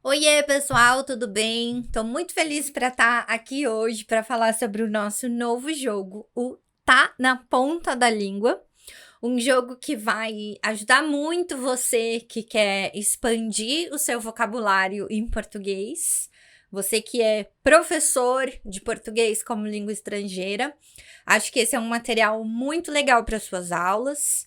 Oiê, pessoal, tudo bem? Estou muito feliz para estar aqui hoje para falar sobre o nosso novo jogo, o Tá na Ponta da Língua. Um jogo que vai ajudar muito você que quer expandir o seu vocabulário em português. Você que é professor de português como língua estrangeira. Acho que esse é um material muito legal para suas aulas.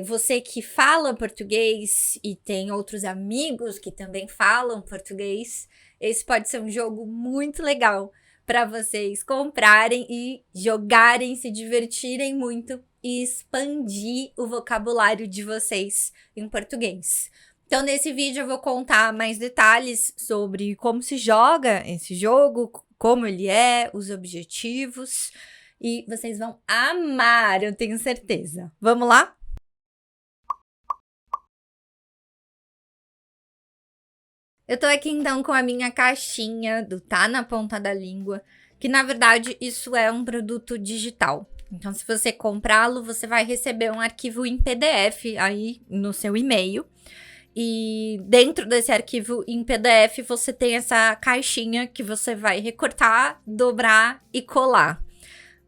Você que fala português e tem outros amigos que também falam português, esse pode ser um jogo muito legal para vocês comprarem e jogarem, se divertirem muito e expandir o vocabulário de vocês em português. Então, nesse vídeo eu vou contar mais detalhes sobre como se joga esse jogo, como ele é, os objetivos, e vocês vão amar, eu tenho certeza. Vamos lá? Eu tô aqui então com a minha caixinha do Tá na Ponta da Língua, que na verdade isso é um produto digital. Então, se você comprá-lo, você vai receber um arquivo em PDF aí no seu e-mail. E dentro desse arquivo em PDF, você tem essa caixinha que você vai recortar, dobrar e colar.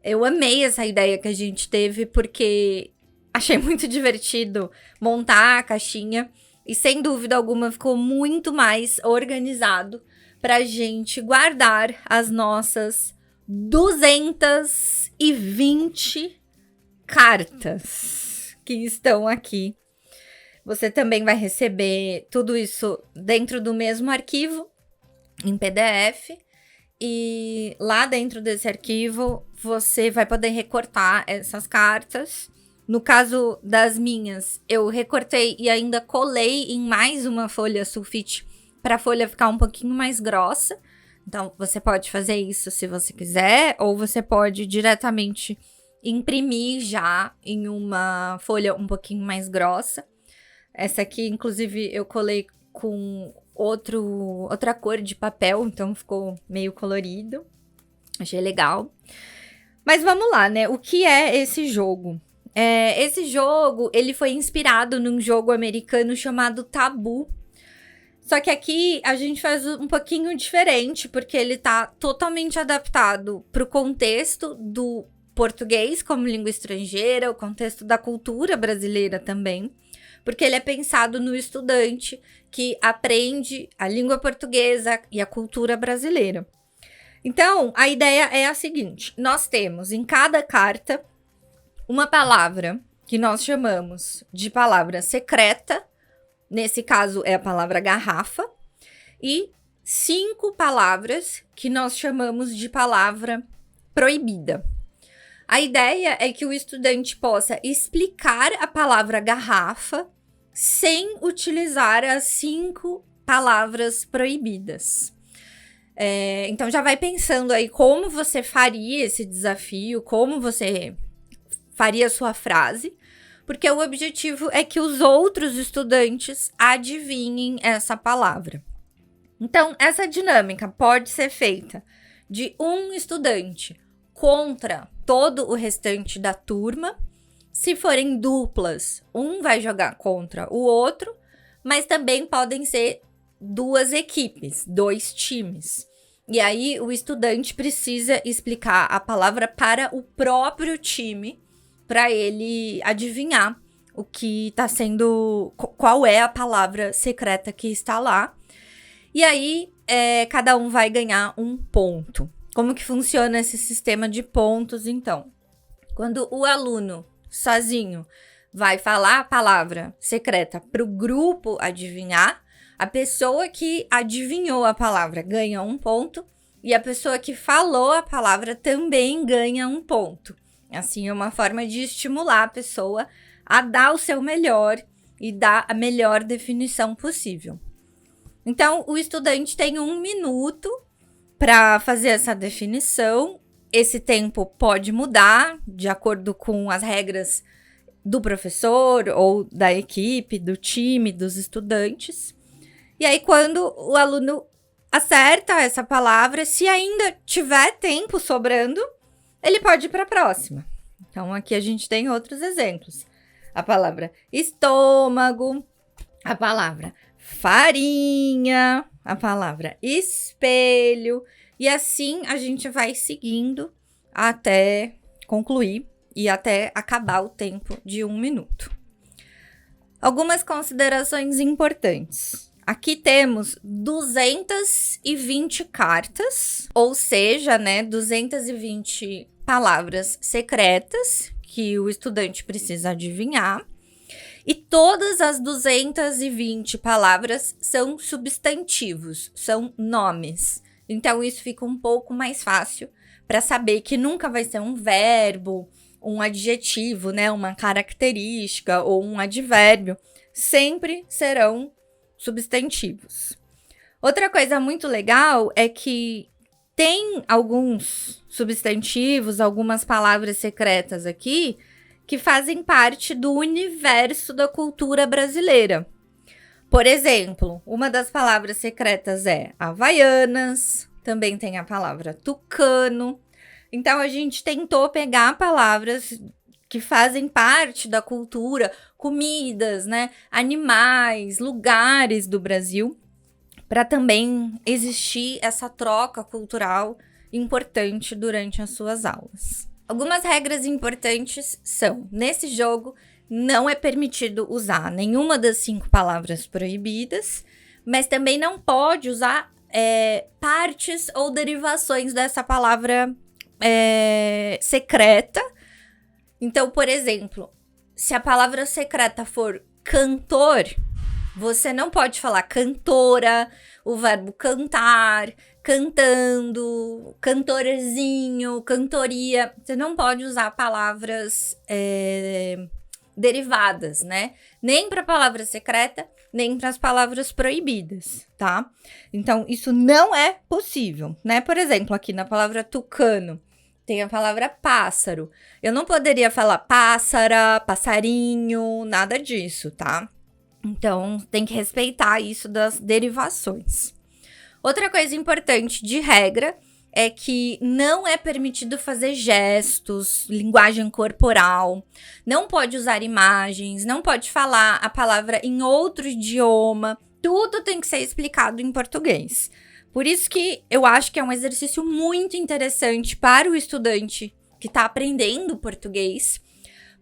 Eu amei essa ideia que a gente teve, porque achei muito divertido montar a caixinha. E sem dúvida alguma ficou muito mais organizado pra gente guardar as nossas 220 cartas que estão aqui. Você também vai receber tudo isso dentro do mesmo arquivo, em PDF. E lá dentro desse arquivo, você vai poder recortar essas cartas. No caso das minhas, eu recortei e ainda colei em mais uma folha sulfite para a folha ficar um pouquinho mais grossa. Então, você pode fazer isso se você quiser, ou você pode diretamente imprimir já em uma folha um pouquinho mais grossa. Essa aqui, inclusive, eu colei com outra cor de papel, então ficou meio colorido. Achei legal. Mas vamos lá, né? O que é esse jogo? Esse jogo, ele foi inspirado num jogo americano chamado Tabu. Só que aqui a gente faz um pouquinho diferente, porque ele tá totalmente adaptado pro contexto do português como língua estrangeira, o contexto da cultura brasileira também. Porque ele é pensado no estudante que aprende a língua portuguesa e a cultura brasileira. Então, a ideia é a seguinte: nós temos em cada carta uma palavra que nós chamamos de palavra secreta, nesse caso é a palavra garrafa, e 5 palavras que nós chamamos de palavra proibida. A ideia é que o estudante possa explicar a palavra garrafa sem utilizar as 5 palavras proibidas. Então já vai pensando aí como você faria esse desafio, como você faria a sua frase, porque o objetivo é que os outros estudantes adivinhem essa palavra. Então, essa dinâmica pode ser feita de um estudante contra todo o restante da turma. Se forem duplas, um vai jogar contra o outro, mas também podem ser 2 equipes, 2 times. E aí o estudante precisa explicar a palavra para o próprio time, para ele adivinhar o que está sendo, qual é a palavra secreta que está lá. E aí cada um vai ganhar um ponto. Como que funciona esse sistema de pontos, então? Quando o aluno sozinho vai falar a palavra secreta para o grupo adivinhar, a pessoa que adivinhou a palavra ganha um ponto e a pessoa que falou a palavra também ganha um ponto. Assim, é uma forma de estimular a pessoa a dar o seu melhor e dar a melhor definição possível. Então, o estudante tem 1 minuto para fazer essa definição. Esse tempo pode mudar de acordo com as regras do professor ou da equipe, do time, dos estudantes. E aí, quando o aluno acerta essa palavra, se ainda tiver tempo sobrando, ele pode ir para a próxima. Então, aqui a gente tem outros exemplos. A palavra estômago, a palavra farinha, a palavra espelho, e assim a gente vai seguindo até concluir e até acabar o tempo de 1 minuto. Algumas considerações importantes. Aqui temos 220 cartas, ou seja, 220 palavras secretas que o estudante precisa adivinhar. E todas as 220 palavras são substantivos, são nomes. Então, isso fica um pouco mais fácil para saber que nunca vai ser um verbo, um adjetivo, uma característica ou um advérbio. Sempre serão substantivos. Outra coisa muito legal é que tem alguns substantivos, algumas palavras secretas aqui, que fazem parte do universo da cultura brasileira. Por exemplo, uma das palavras secretas é Havaianas, também tem a palavra tucano. Então, a gente tentou pegar palavras que fazem parte da cultura, comidas, animais, lugares do Brasil, para também existir essa troca cultural importante durante as suas aulas. Algumas regras importantes são, nesse jogo, não é permitido usar nenhuma das 5 palavras proibidas, mas também não pode usar partes ou derivações dessa palavra secreta. Então, por exemplo, se a palavra secreta for cantor, você não pode falar cantora, o verbo cantar, cantando, cantorzinho, cantoria. Você não pode usar palavras derivadas, Nem para a palavra secreta, nem para as palavras proibidas, tá? Então, isso não é possível, Por exemplo, aqui na palavra tucano, tem a palavra pássaro. Eu não poderia falar pássara, passarinho, nada disso, tá? Então, tem que respeitar isso das derivações. Outra coisa importante de regra é que não é permitido fazer gestos, linguagem corporal, não pode usar imagens, não pode falar a palavra em outro idioma, tudo tem que ser explicado em português. Por isso que eu acho que é um exercício muito interessante para o estudante que está aprendendo português,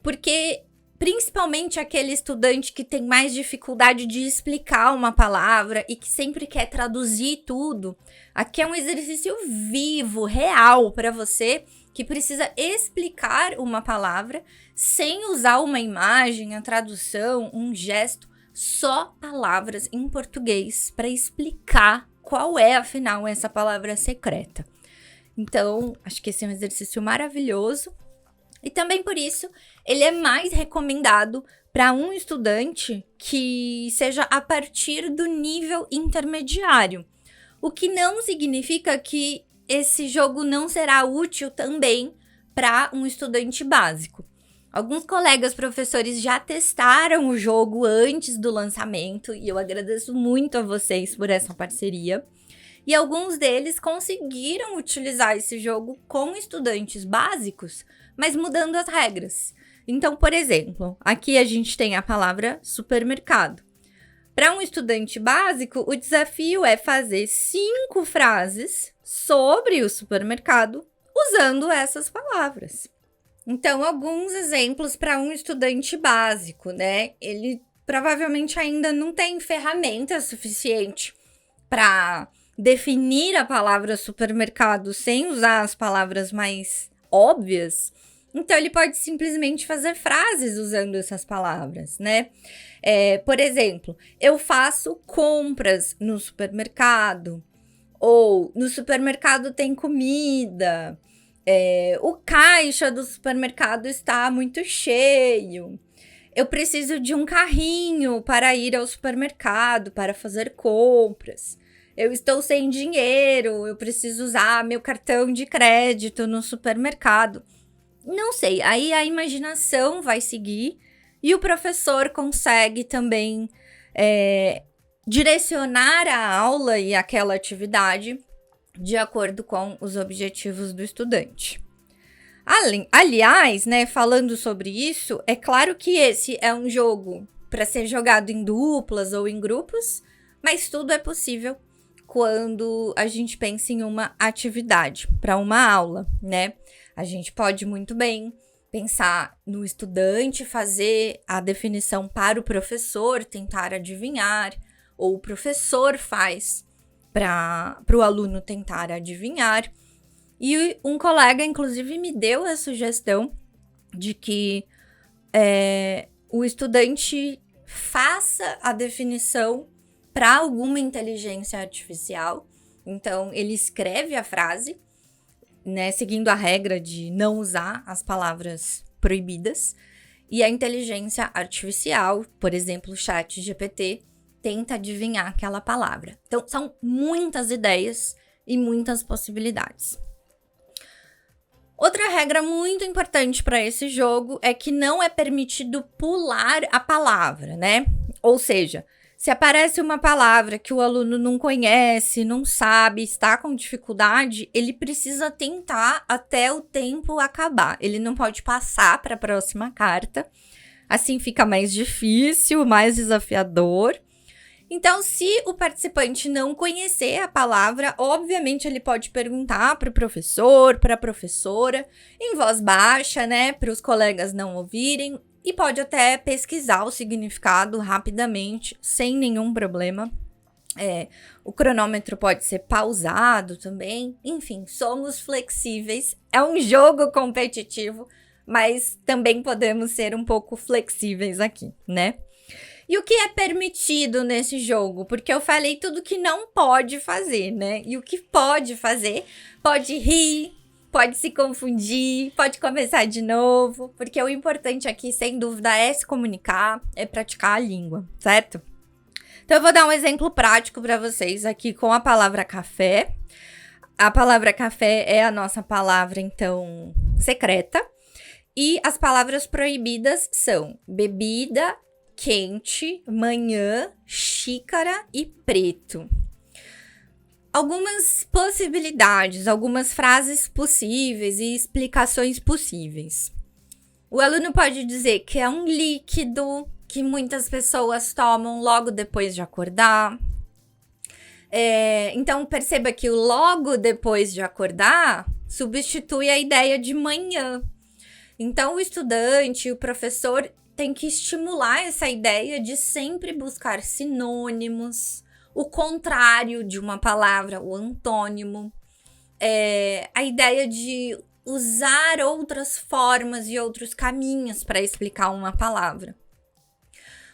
porque principalmente aquele estudante que tem mais dificuldade de explicar uma palavra e que sempre quer traduzir tudo, aqui é um exercício vivo, real para você que precisa explicar uma palavra sem usar uma imagem, a tradução, um gesto, só palavras em português para explicar qual é, afinal, essa palavra secreta. Então, acho que esse é um exercício maravilhoso. E também por isso, ele é mais recomendado para um estudante que seja a partir do nível intermediário. O que não significa que esse jogo não será útil também para um estudante básico. Alguns colegas professores já testaram o jogo antes do lançamento e eu agradeço muito a vocês por essa parceria. E alguns deles conseguiram utilizar esse jogo com estudantes básicos, mas mudando as regras. Então, por exemplo, aqui a gente tem a palavra supermercado. Para um estudante básico, o desafio é fazer 5 frases sobre o supermercado usando essas palavras. Então, alguns exemplos para um estudante básico, Ele provavelmente ainda não tem ferramenta suficiente para definir a palavra supermercado sem usar as palavras mais óbvias. Então, ele pode simplesmente fazer frases usando essas palavras, por exemplo, eu faço compras no supermercado. Ou, no supermercado tem comida. O caixa do supermercado está muito cheio. Eu preciso de um carrinho para ir ao supermercado, para fazer compras. Eu estou sem dinheiro, eu preciso usar meu cartão de crédito no supermercado. Não sei, aí a imaginação vai seguir e o professor consegue também direcionar a aula e aquela atividade de acordo com os objetivos do estudante. Aliás, falando sobre isso, é claro que esse é um jogo para ser jogado em duplas ou em grupos, mas tudo é possível quando a gente pensa em uma atividade para uma aula, né? A gente pode muito bem pensar no estudante fazer a definição para o professor tentar adivinhar, ou o professor faz para o aluno tentar adivinhar. E um colega, inclusive, me deu a sugestão de que o estudante faça a definição para alguma inteligência artificial. Então, ele escreve a frase, né, seguindo a regra de não usar as palavras proibidas. E a inteligência artificial, por exemplo, o ChatGPT, tenta adivinhar aquela palavra. Então, são muitas ideias e muitas possibilidades. Outra regra muito importante para esse jogo é que não é permitido pular a palavra, né? Ou seja, se aparece uma palavra que o aluno não conhece, não sabe, está com dificuldade, ele precisa tentar até o tempo acabar. Ele não pode passar para a próxima carta. Assim fica mais difícil, mais desafiador. Então, se o participante não conhecer a palavra, obviamente ele pode perguntar para o professor, para a professora, em voz baixa, né, para os colegas não ouvirem, e pode até pesquisar o significado rapidamente, sem nenhum problema. O cronômetro pode ser pausado também. Enfim, somos flexíveis. É um jogo competitivo, mas também podemos ser um pouco flexíveis aqui, né? E o que é permitido nesse jogo? Porque eu falei tudo que não pode fazer, né? E o que pode fazer? Pode rir, pode se confundir, pode começar de novo. Porque o importante aqui, sem dúvida, é se comunicar, é praticar a língua, certo? Então, eu vou dar um exemplo prático para vocês aqui com a palavra café. A palavra café é a nossa palavra, então, secreta. E as palavras proibidas são bebida, quente, manhã, xícara e preto. Algumas possibilidades, algumas frases possíveis e explicações possíveis. O aluno pode dizer que é um líquido que muitas pessoas tomam logo depois de acordar. Então, perceba que o logo depois de acordar substitui a ideia de manhã. Então, o estudante, o professor tem que estimular essa ideia de sempre buscar sinônimos, o contrário de uma palavra, o antônimo, a ideia de usar outras formas e outros caminhos para explicar uma palavra.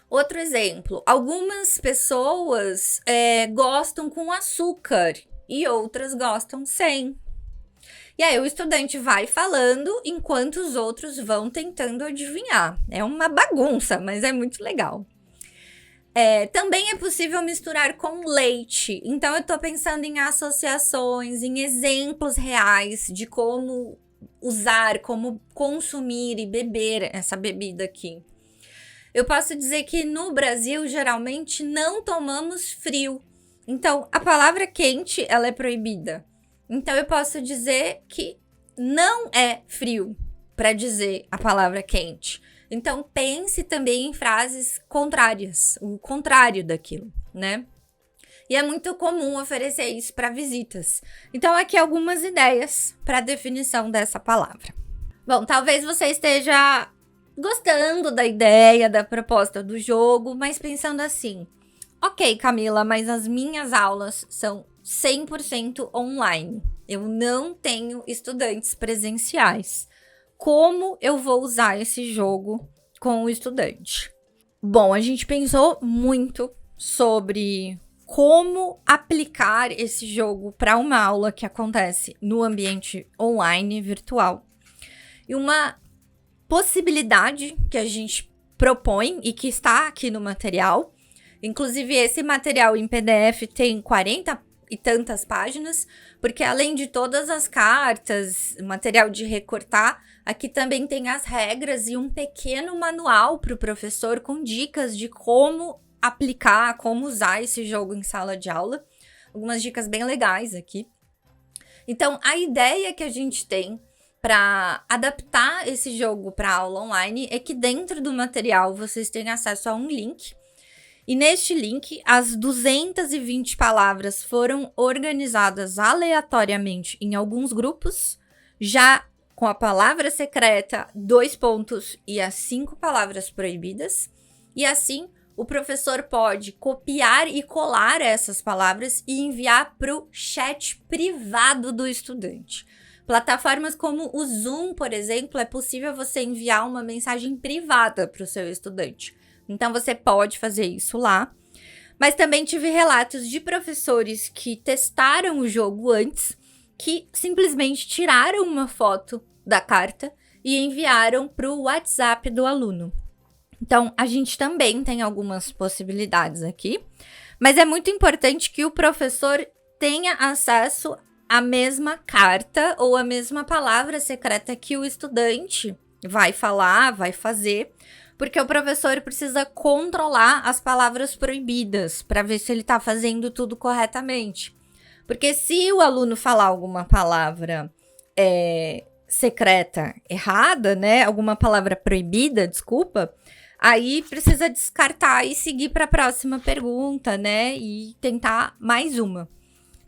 Outro exemplo, algumas pessoas gostam com açúcar e outras gostam sem. E aí o estudante vai falando enquanto os outros vão tentando adivinhar. É uma bagunça, mas é muito legal. Também é possível misturar com leite. Então eu tô pensando em associações, em exemplos reais de como usar, como consumir e beber essa bebida aqui. Eu posso dizer que no Brasil, geralmente, não tomamos frio. Então, a palavra quente, ela é proibida. Então, eu posso dizer que não é frio para dizer a palavra quente. Então, pense também em frases contrárias, o contrário daquilo, né? E é muito comum oferecer isso para visitas. Então, aqui algumas ideias para a definição dessa palavra. Bom, talvez você esteja gostando da ideia, da proposta do jogo, mas pensando assim: ok, Camila, mas as minhas aulas são 100% online. Eu não tenho estudantes presenciais. Como eu vou usar esse jogo com o estudante? Bom, a gente pensou muito sobre como aplicar esse jogo para uma aula que acontece no ambiente online, virtual. E uma possibilidade que a gente propõe e que está aqui no material, inclusive esse material em PDF tem 40 e tantas páginas, porque além de todas as cartas, material de recortar, aqui também tem as regras e um pequeno manual para o professor com dicas de como aplicar, como usar esse jogo em sala de aula. Algumas dicas bem legais aqui. Então, a ideia que a gente tem para adaptar esse jogo para aula online é que dentro do material vocês têm acesso a um link. E neste link, as 220 palavras foram organizadas aleatoriamente em alguns grupos, já com a palavra secreta, 2 pontos e as 5 palavras proibidas. E assim, o professor pode copiar e colar essas palavras e enviar para o chat privado do estudante. Plataformas como o Zoom, por exemplo, é possível você enviar uma mensagem privada para o seu estudante. Então, você pode fazer isso lá. Mas também tive relatos de professores que testaram o jogo antes, que simplesmente tiraram uma foto da carta e enviaram para o WhatsApp do aluno. Então, a gente também tem algumas possibilidades aqui. Mas é muito importante que o professor tenha acesso à mesma carta ou à mesma palavra secreta que o estudante vai falar, vai fazer, porque o professor precisa controlar as palavras proibidas para ver se ele está fazendo tudo corretamente. Porque se o aluno falar alguma palavra secreta errada, né? Alguma palavra proibida, desculpa, aí precisa descartar e seguir para a próxima pergunta, né? E tentar mais uma.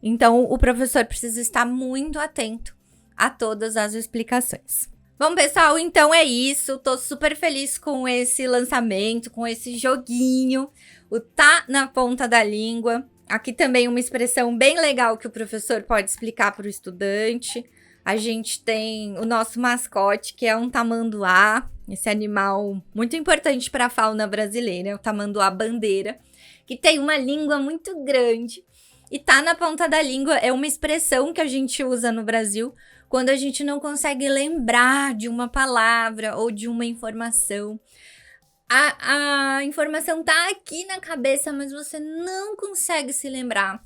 Então, o professor precisa estar muito atento a todas as explicações. Bom, pessoal, então é isso. Tô super feliz com esse lançamento, com esse joguinho. O tá na ponta da língua. Aqui também uma expressão bem legal que o professor pode explicar para o estudante. A gente tem o nosso mascote, que é um tamanduá, esse animal muito importante para a fauna brasileira, o tamanduá bandeira, que tem uma língua muito grande. E tá na ponta da língua é uma expressão que a gente usa no Brasil quando a gente não consegue lembrar de uma palavra ou de uma informação. A informação tá aqui na cabeça, mas você não consegue se lembrar.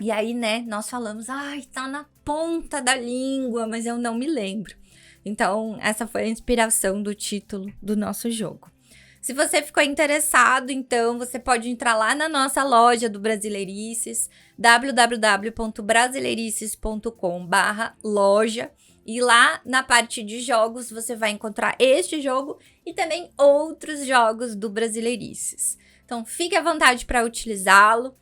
E aí, né, nós falamos, tá na ponta da língua, mas eu não me lembro. Então, essa foi a inspiração do título do nosso jogo. Se você ficou interessado, então, você pode entrar lá na nossa loja do Brasileirices, www.brasileirices.com/loja, e lá na parte de jogos você vai encontrar este jogo e também outros jogos do Brasileirices. Então, fique à vontade para utilizá-lo.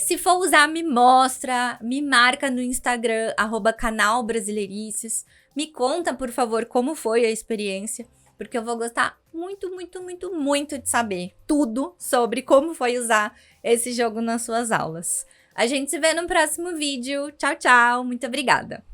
Se for usar, me mostra, me marca no Instagram, @canalbrasileirices. Me conta, por favor, como foi a experiência, porque eu vou gostar muito, muito, muito, muito de saber tudo sobre como foi usar esse jogo nas suas aulas. A gente se vê no próximo vídeo. Tchau, tchau. Muito obrigada.